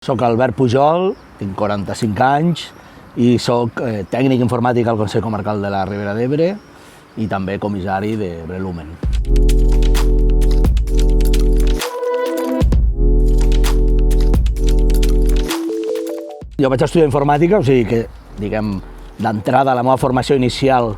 Soc Albert Pujol, tinc 45 anys i soc tècnic informàtic al Consell Comarcal de la Ribera d'Ebre i també comissari d'Ebre Lumen. Jo vaig estudiar informàtica, o sigui que, diguem, d'entrada la meva formació inicial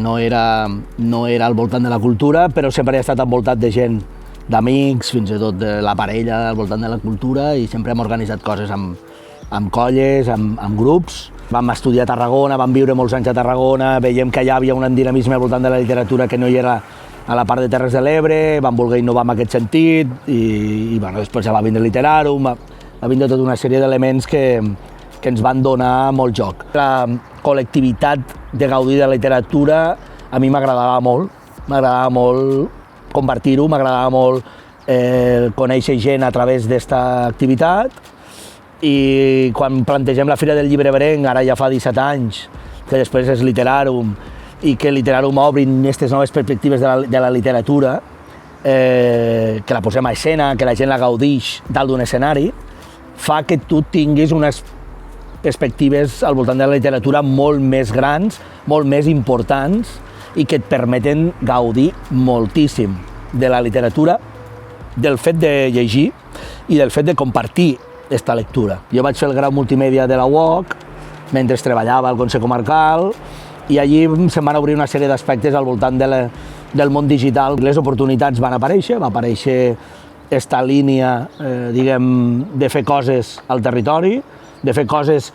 no era al voltant de la cultura, però sempre he estat envoltat de gent, d'amics, fins i tot de la parella al voltant de la cultura, i sempre hem organitzat coses amb colles, amb grups. Vam estudiar a Tarragona, vam viure molts anys a Tarragona, veiem que allà havia un dinamisme al voltant de la literatura que no hi era a la part de Terres de l'Ebre, vam voler innovar en aquest sentit, i després ja va vindre Literarum, va vindre tota una sèrie d'elements que ens van donar molt joc. La col·lectivitat de gaudir de la literatura a mi m'agradava molt compartir-ho, m'agradava molt conèixer gent a través d'esta activitat, i quan plantegem la Fira del Llibre Ebrenc, ara ja fa 17 anys, que després és Literarum, i que Literarum obrin aquestes noves perspectives de la literatura, que la posem a escena, que la gent la gaudix dalt d'un escenari, fa que tu tinguis unes perspectives al voltant de la literatura molt més grans, molt més importants, i que et permeten gaudir moltíssim de la literatura, del fet de llegir i del fet de compartir aquesta lectura. Jo vaig fer el grau multimèdia de la UOC mentre treballava al Consell Comarcal, i allí se'm van obrir una sèrie d'aspectes al voltant del món digital. Les oportunitats van aparèixer, va aparèixer aquesta línia, diguem, de fer coses al territori, de fer coses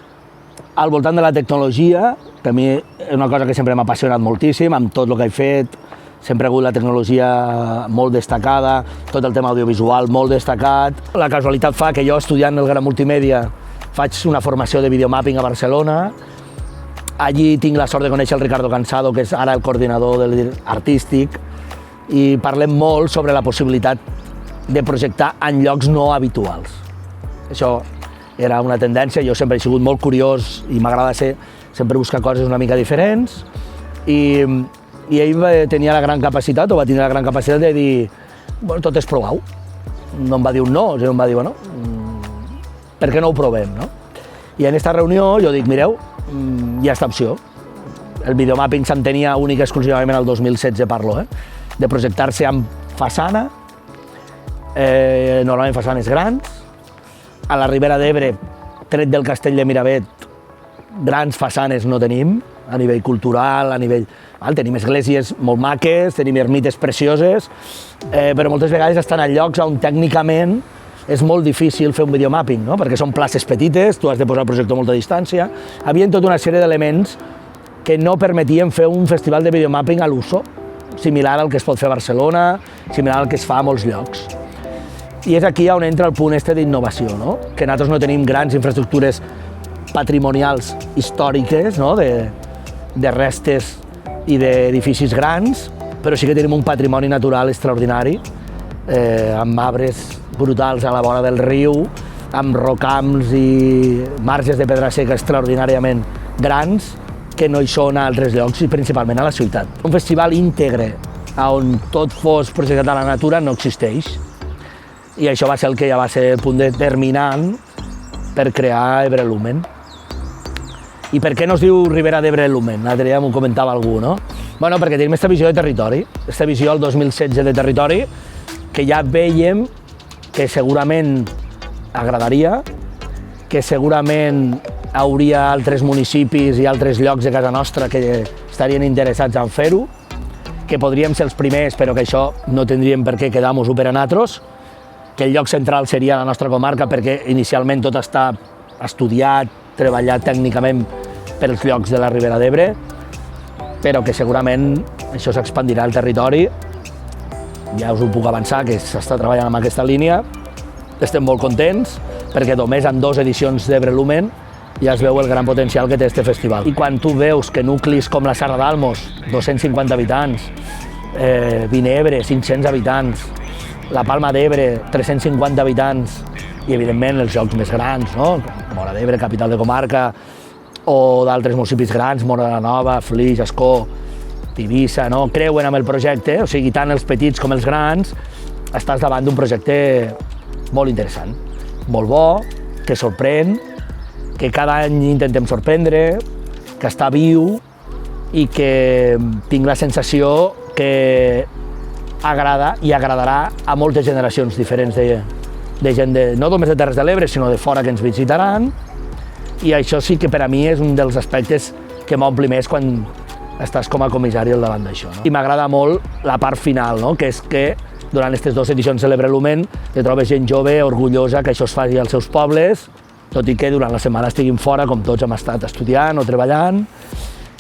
al voltant de la tecnologia, que a mi és una cosa que sempre m'ha apassionat moltíssim, amb tot el que he fet. Sempre ha hagut la tecnologia molt destacada, tot el tema audiovisual molt destacat. La casualitat fa que jo, estudiant el grau multimèdia, faig una formació de videomapping a Barcelona. Allí tinc la sort de conèixer el Ricardo Cansado, que és ara el coordinador artístic, i parlem molt sobre la possibilitat de projectar en llocs no habituals. Això era una tendència, jo sempre he sigut molt curiós i m'agrada sempre buscar coses una mica diferents, i ell va tenir la gran capacitat de dir, bueno, tot és provar-ho. No em va dir un no, em va dir, bueno, per què no ho provem, no? I en aquesta reunió jo dic, mireu, hi ha aquesta opció. El videomapping s'entenia únic i exclusivament el 2016, parlo, de projectar-se amb façana, normalment façanes grans. A la Ribera d'Ebre, tret del Castell de Miravet, grans façanes no tenim, a nivell cultural, tenim esglésies molt maques, tenim ermites precioses, però moltes vegades estan a llocs on tècnicament és molt difícil fer un videomapping, no? Perquè són places petites, tu has de posar el projector a molta distància. Hi havia tota una sèrie d'elements que no permetien fer un festival de videomapping a l'uso, similar al que es pot fer a Barcelona, similar al que es fa a molts llocs. I és aquí on entra el punt d'innovació, no? Que nosaltres no tenim grans infraestructures patrimonials històriques, no? De restes i d'edificis grans, però sí que tenim un patrimoni natural extraordinari, amb arbres brutals a la vora del riu, amb rocams i marges de pedra seca extraordinàriament grans, que no hi són a altres llocs i principalment a la ciutat. Un festival íntegre on tot fos projectat a la natura no existeix, i això va ser el que ja va ser el punt determinant per crear Ebre Lumen. I per què no es diu Ribera d'Ebre Lumen? L'altre dia m'ho comentava algú, no? Bueno, perquè tenim aquesta visió de territori, aquesta visió del 2016 de territori, que ja veiem que segurament agradaria, que segurament hauria altres municipis i altres llocs de casa nostra que estarien interessats en fer-ho, que podríem ser els primers, però que això no tindríem per què quedar-nos-ho per a nosaltres, que el lloc central seria la nostra comarca perquè inicialment tot està estudiat, treballat tècnicament per als llocs de la Ribera d'Ebre, però que segurament això s'expandirà al territori. Ja us ho puc avançar, que s'està treballant en aquesta línia. Estem molt contents perquè només en 2 edicions d'Ebre Lumen ja es veu el gran potencial que té aquest festival. I quan tu veus que nuclis com la Serra d'Almos, 250 habitants, Vinebre, 500 habitants, la Palma d'Ebre, 350 habitants, i evidentment els llocs més grans, no? Móra d'Ebre, capital de comarca, o d'altres municipis grans, Móra la Nova, Flix, Ascó, Tivissa, no? Creuen amb el projecte, o sigui, tant els petits com els grans, estàs davant d'un projecte molt interessant, molt bo, que sorprèn, que cada any intentem sorprendre, que està viu i que tinc la sensació que agrada i agradarà a moltes generacions diferents de gent, no només de Terres de l'Ebre, sinó de fora que ens visitaran. I això sí que per a mi és un dels aspectes que m'ompli més quan estàs com a comissari al davant d'això. I m'agrada molt la part final, que és que durant aquestes 2 edicions de l'Ebre Lumen te trobes gent jove, orgullosa, que això es faci als seus pobles, tot i que durant la setmana estiguin fora, com tots hem estat estudiant o treballant,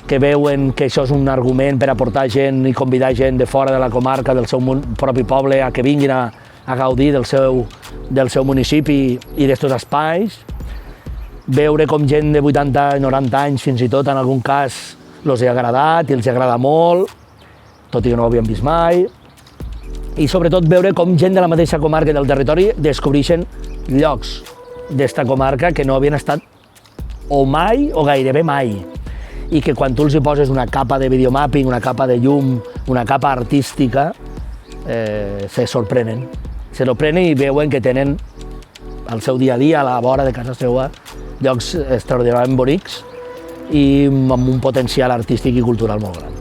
que veuen que això és un argument per aportar gent i convidar gent de fora de la comarca, del seu propi poble, a que vinguin a gaudir del seu municipi i d'estos espais. Veure com gent de 80 i 90 anys, fins i tot en algun cas, els ha agradat i els agrada molt, tot i que no ho havien vist mai. I sobretot veure com gent de la mateixa comarca del territori descobreixen llocs d'esta comarca que no havien estat o mai o gairebé mai. I que quan tu els hi poses una capa de videomapping, una capa de llum, una capa artística, se sorprenen. Se sorprenen i veuen que tenen al seu dia a dia, a la vora de casa seva, llocs extraordinàriament bonics i amb un potencial artístic i cultural molt gran.